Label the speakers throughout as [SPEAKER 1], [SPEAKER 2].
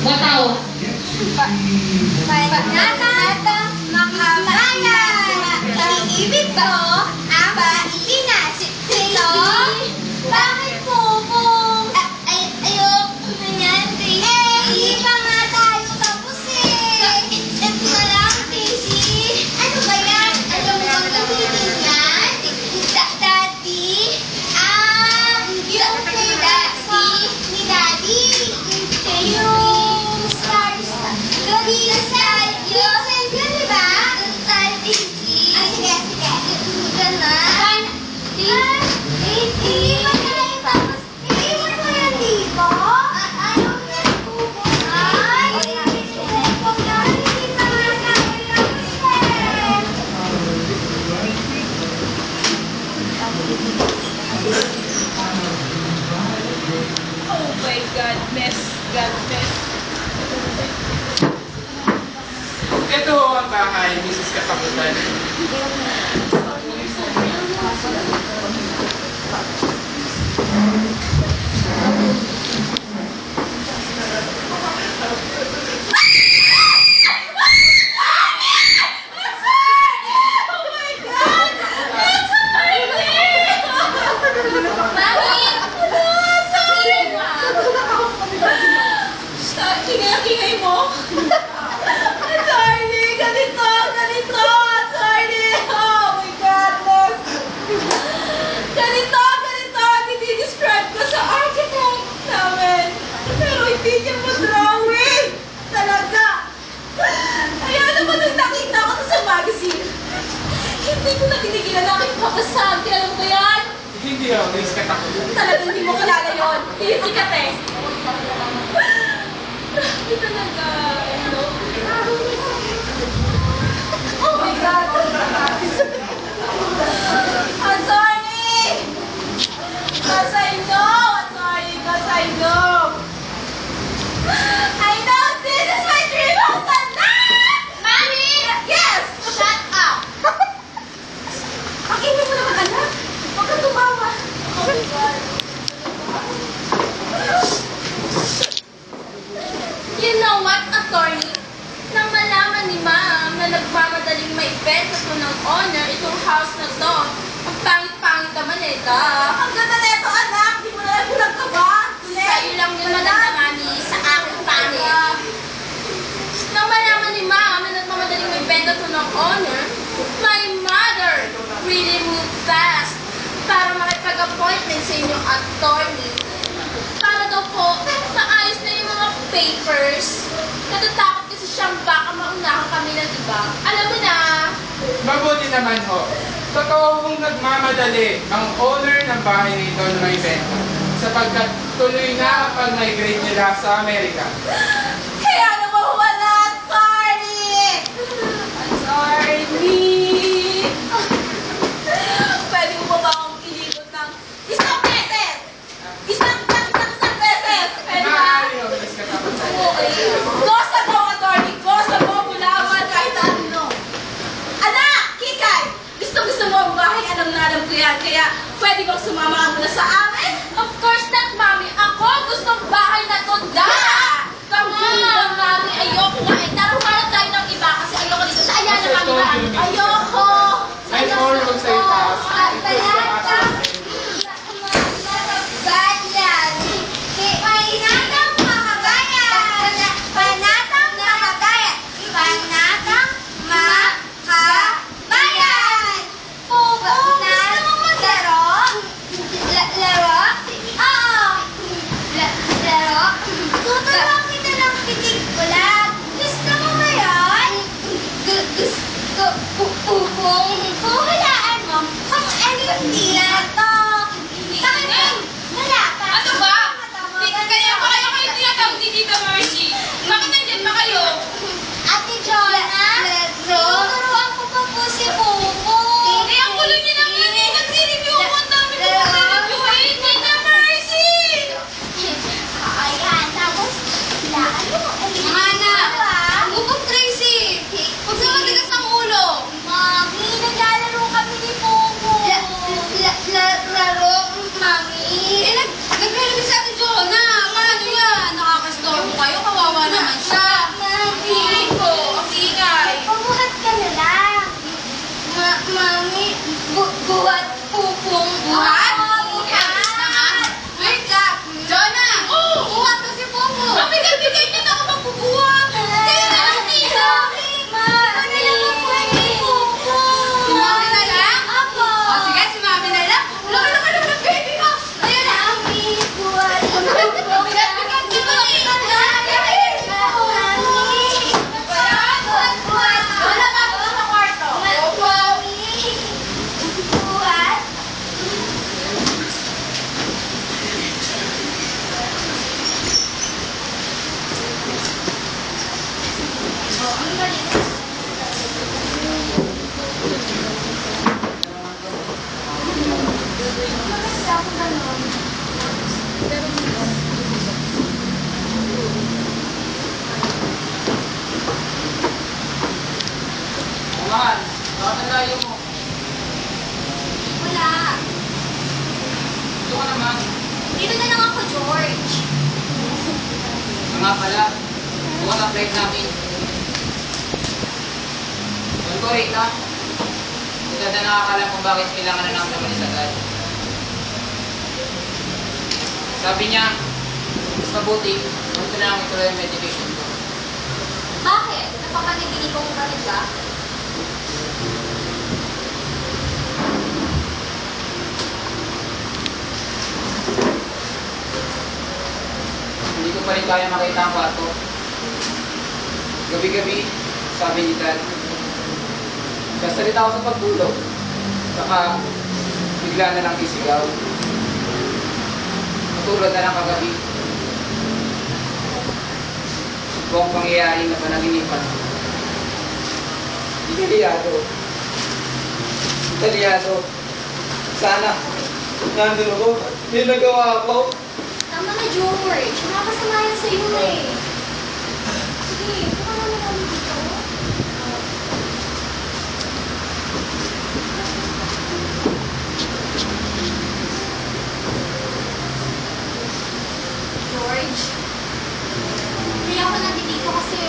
[SPEAKER 1] Bataw.
[SPEAKER 2] Panatang makabayan. Iniibig ko ang Pilipinas. Sino? Bakit po po? Ayoko na yan, Daisy. Hindi pa nga tayo tapos eh. Ito na lang, Daisy. Ano ba yan? Alam mo bang nahiling yan? Daddy? Yung kay Daddy. Ni Daddy. Yung stars. Gorilla style. Yung style yun, di ba? Yung style, Daisy. Sige, sige. Yan na. Hindi ba tayo tapos? Iiwan mo yan dito? Ayaw na nagpupunay. Huwag na hindi pa nga namin tapos
[SPEAKER 3] Oh my God, miss. God, miss.
[SPEAKER 4] Ito ho ang bahay, Mrs. Katakutan.
[SPEAKER 3] Kingay mo? Attorney! Ganito! Ganito! Attorney! Oh my God! Ganito! Ganito! Dinidescribe ko sa architect namin. Pero hindi niya ma-drawing. Talaga. Kaya naman nung nakita ko sa magazine, hindi ko na tinigilan na aking papasal. Kaya alam mo yan?
[SPEAKER 4] Hindi ho, Mrs. Katakutan.
[SPEAKER 3] Talagang hindi mo kilala yun. Tisikat eh. Grabe talaga. Oh my God! Attorney! Because I know, attorney, because I know. I know this is my dream house anak! Mommy! Yes! Shut up! Pakinggan mo naman, anak. Huwag kang tumawa. Oh my God. You know what, attorney? Nang malaman ni ma'am na nagmamadaling maibenta to ng owner itong house na to, ang pangit-pangit naman ito. Ang ganda na ito, anak! Di mo na lang kulang ka ba? Sa'yo lang yung maganda, mami. Sa akin, pangit. Nang malaman ni ma'am na nagmamadaling maibenta to ng owner, my mother really moved fast para makipag-appointment sa inyong attorney. Para daw po, maayos na yung mga papers. Natatakot kasi siyang baka maunahan kami ng iba. Alam mo na.
[SPEAKER 4] Mabuti naman ho. Totoo kong nagmamadali ang owner ng bahay nito na may benta sapagkat tuloy na ang pag-migrate nila sa Amerika.
[SPEAKER 3] Kaya naman wala, attorney! Attorney! Pwede mo ba akong ilibot ng isang beses? Isang beses! Pwede ba?
[SPEAKER 4] Maaari ho, Mrs. Katakutan.
[SPEAKER 3] Okay. Gosa mo, attorney! Gosa mo, bulawan, kahit ano. Anak! Kikay! Gusto mo ang bahay, alam na alam ko yan. Kaya pwede bang sumama mo na sa amin? Of course not, mami. Ako gustong bahay na to. Come on, mami. Ayoko nga eh. Tara, humarap tayo ng iba kasi ayoko dito. Sa ayan na, mami. Ayoko.
[SPEAKER 1] Bakit ang layo mo?
[SPEAKER 2] Wala.
[SPEAKER 1] Ito ka naman.
[SPEAKER 2] Dito na lang ako, George.
[SPEAKER 1] Nga pala. Bukas ang flight namin. Doon ko, Rita. Hindi na nakakalam kung bakit kailangan na namin naman isagad. Sabi niya, mas mabuti, huwag ko na lang ituloy ang medication ko.
[SPEAKER 2] Bakit? Napapaniginig ko kung bakit ba?
[SPEAKER 1] Hindi ko pa rin kaya makita ang kwarto. Gabi-gabi, sabi ni Dad. Sasalita ako sa pagtulog. Saka, bigla na lang sisigaw. Matulad na lang kagabi. Buong pangyayari na panaginipan. Italyado. Italyado. Sana, nandun ako. May nagawa ako.
[SPEAKER 2] Tama na, George. Nakakasama yan sa'yo eh. Sige, baka mo na kami dito. George, hindi ako nandito kasi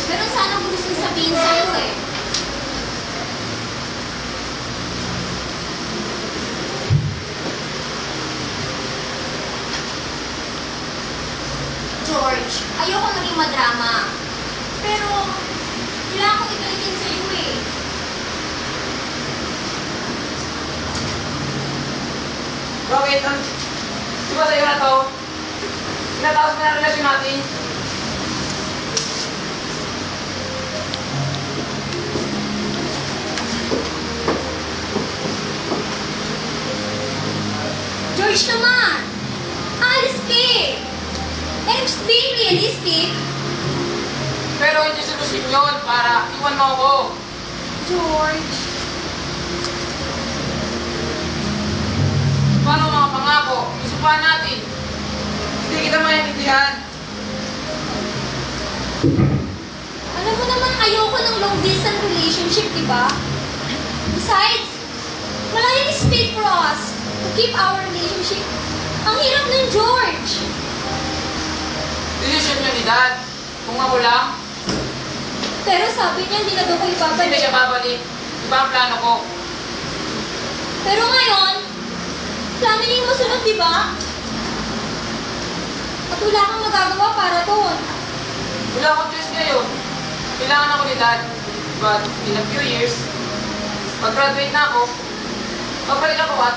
[SPEAKER 2] meron sana akong gusto sabihin sa'yo eh. George, ayoko maging madrama. Pero, kailangan kong ibalikin sa'yo eh.
[SPEAKER 1] Bakit? Di ba sa'yo na to? Tinataos mo na ang relasyon natin.
[SPEAKER 2] George naman! Alis ka eh! I'm being realistic.
[SPEAKER 1] Pero hindi solusyon yun para iwan mo ako.
[SPEAKER 2] George,
[SPEAKER 1] Paano ang mga pangako? Isupahan natin. Hindi kita maintindihan.
[SPEAKER 2] alam mo naman ayoko ng long distance relationship, di ba? Besides, malayong space for us to keep our relationship. Ang hirap ng George.
[SPEAKER 1] Desisyon niyo ni Dad. Kung ako lang,
[SPEAKER 2] Pero sabi niya hindi na daw ko
[SPEAKER 1] hindi na
[SPEAKER 2] ibabalik.
[SPEAKER 1] siya babalik. Iba ang plano ko.
[SPEAKER 2] Pero ngayon, plano niya yung masunod, di ba? At wala kang magagawa para doon.
[SPEAKER 1] Wala akong choice ngayon. Kailangan ako ni Dad. But in a few years, pag-graduate na ako, babalik ako at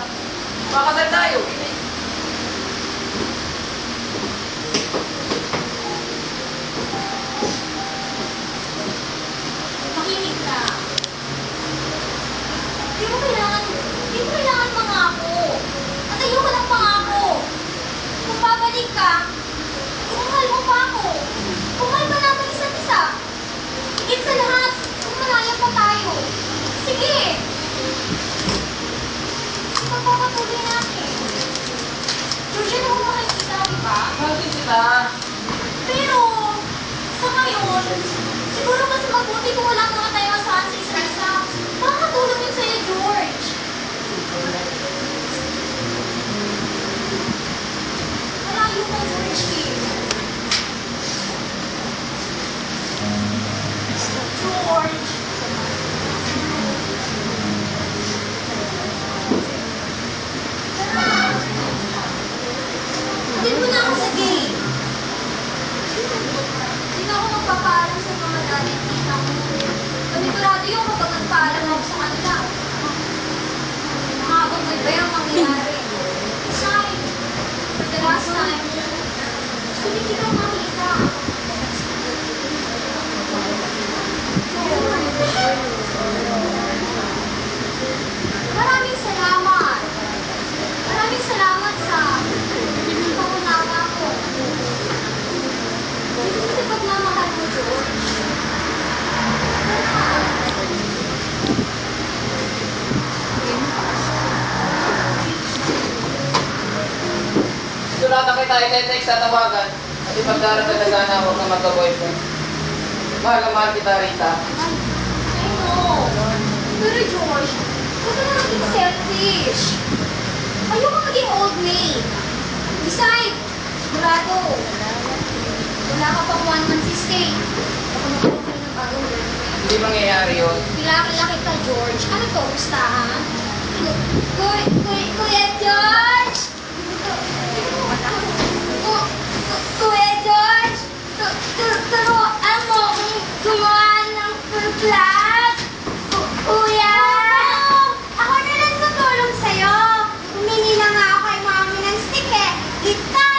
[SPEAKER 1] makakasal tayo.
[SPEAKER 2] Makinig ka. Di mo kailangan mangako. At ayoko ng pangako. Kung babalik ka, kung mahal mo pa ako, kung mahal ba natin isa't isa, higit sa lahat, kung malaya pa tayo. Sige! Pagpapatuloy natin. George, ano mo makikita, di ba?
[SPEAKER 1] Mahal din kita.
[SPEAKER 2] Pero, sa ngayon, siguro mas mabuti kung wala mga tayo asahan sa isa't isa. Makakatulong yun sa'yo, George. Malayo ka, George. George. Hindi mo na ako sa game. Hindi na ako magpapaalam sa mga dating tita ko. Panigurado yung kapag nagpaalam ako sa kanila. Nakakabang may bayang mangyayari. Besides, for the last time, gusto din kitang makita. Maraming salamat. Maraming salamat sa pangunawa ko. Hindi ko sa pagmamahal mo, George.
[SPEAKER 1] Surata kita i-text sa tawagan. At ipagdarasal na sana huwag ka magka-boyfriend. Mahal na mahal kita, Rita.
[SPEAKER 2] I know. Pero George, huwag ka na maging selfish. Ayoko maging old maid. Besides, sigurado, wala ka pang 1 month stay. Ako magkakaroon ng bagong girlfriend.
[SPEAKER 4] Hindi mangyayari yun.
[SPEAKER 2] Kilala kita, George. Ano to, gustahan? Kuya George! Kuya George! Turuan mo akong gumawa ng vlog! Kuya! Ako na lang tutulong sa'yo. Humingi na nga ako kay mami ng stick eh. Ito!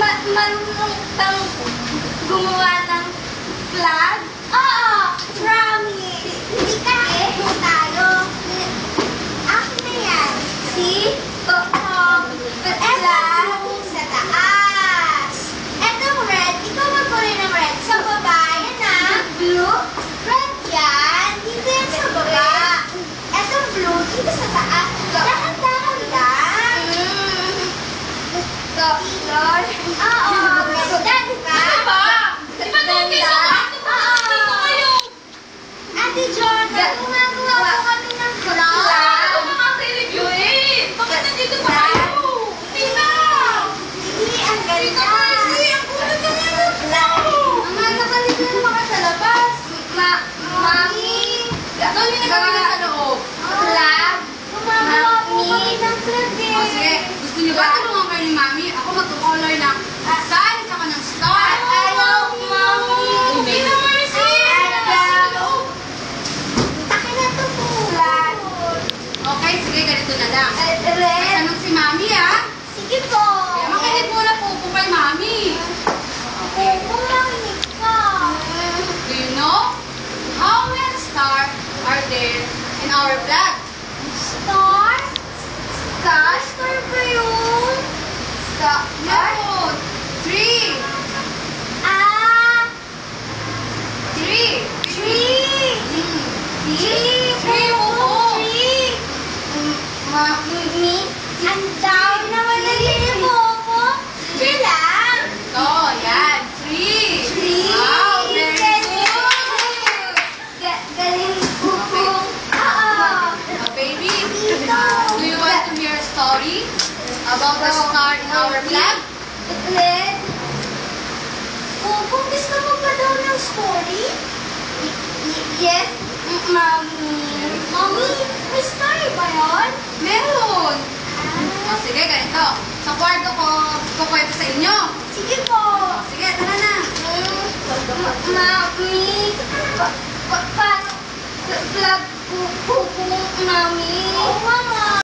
[SPEAKER 2] Marunong kang gumawa ng vlog? Oo! Promise! Hindi ka kung tayo. Akin na yan. See? Vlog sa taas. Etong red, ikaw magkulay ng red sa baba. Yan na. Blue, red yan. Dito yan sa baba. Etong blue, dito sa taas. Dahan-dahan lang. Lord. Oo, ganda, di ba?
[SPEAKER 3] Di ba nung
[SPEAKER 2] Oo. Ate Jordan, gumagawa po kami ng vlog.
[SPEAKER 3] Bakit nandito pa kayo? Hindi na!
[SPEAKER 2] Hindi, ang ganda.
[SPEAKER 3] Ang kulit na nito!
[SPEAKER 2] Ang ganda ka dito naman ka sa labas. Mami.
[SPEAKER 3] Gawin na kami na sa loob.
[SPEAKER 2] Vlog. Gumagawa po kami ng vlog eh.
[SPEAKER 3] O sige, gusto niyo ba tulungan kayo ni Mami? Ako magtukolor ng sun, saka ng star.
[SPEAKER 2] Ayaw, Mami.
[SPEAKER 3] Hindi na, Mercy!
[SPEAKER 2] Ayaw. Akin na to po. Vlog.
[SPEAKER 3] Okay, sige, ganito na lang.
[SPEAKER 2] Red.
[SPEAKER 3] Tanong si Mami, ha?
[SPEAKER 2] Sige po.
[SPEAKER 3] Kaya makinig muna po kay Mami. Okay.
[SPEAKER 2] Kung makinig ka.
[SPEAKER 3] Do you know how many stars are there in our flag?
[SPEAKER 2] Star? Star? Star ba yun? Star?
[SPEAKER 3] No! 3!
[SPEAKER 2] Ah!
[SPEAKER 3] 3!
[SPEAKER 2] Tree! Tree!
[SPEAKER 3] Tree, oo.
[SPEAKER 2] Tree! Mami, ang dami naman na rin mo ko. Sige lang.
[SPEAKER 3] Ito, yan. 3!
[SPEAKER 2] Tree!
[SPEAKER 3] Wow, very
[SPEAKER 2] Galing.
[SPEAKER 3] good!
[SPEAKER 2] Galing po po. Oo.
[SPEAKER 3] Baby,
[SPEAKER 2] Dito.
[SPEAKER 3] do you want to hear a story about the star in our flag?
[SPEAKER 2] Red? Kung gusto mo pa daw ng story? Yes, Mami. Mami, may story ba yun?
[SPEAKER 3] Meron! O sige, ganito. Sa kwarto ko, kukwento sa inyo.
[SPEAKER 2] Sige po.
[SPEAKER 3] O sige, tara na.
[SPEAKER 2] Mami, paano vlog po, Mami? Oo, Mama.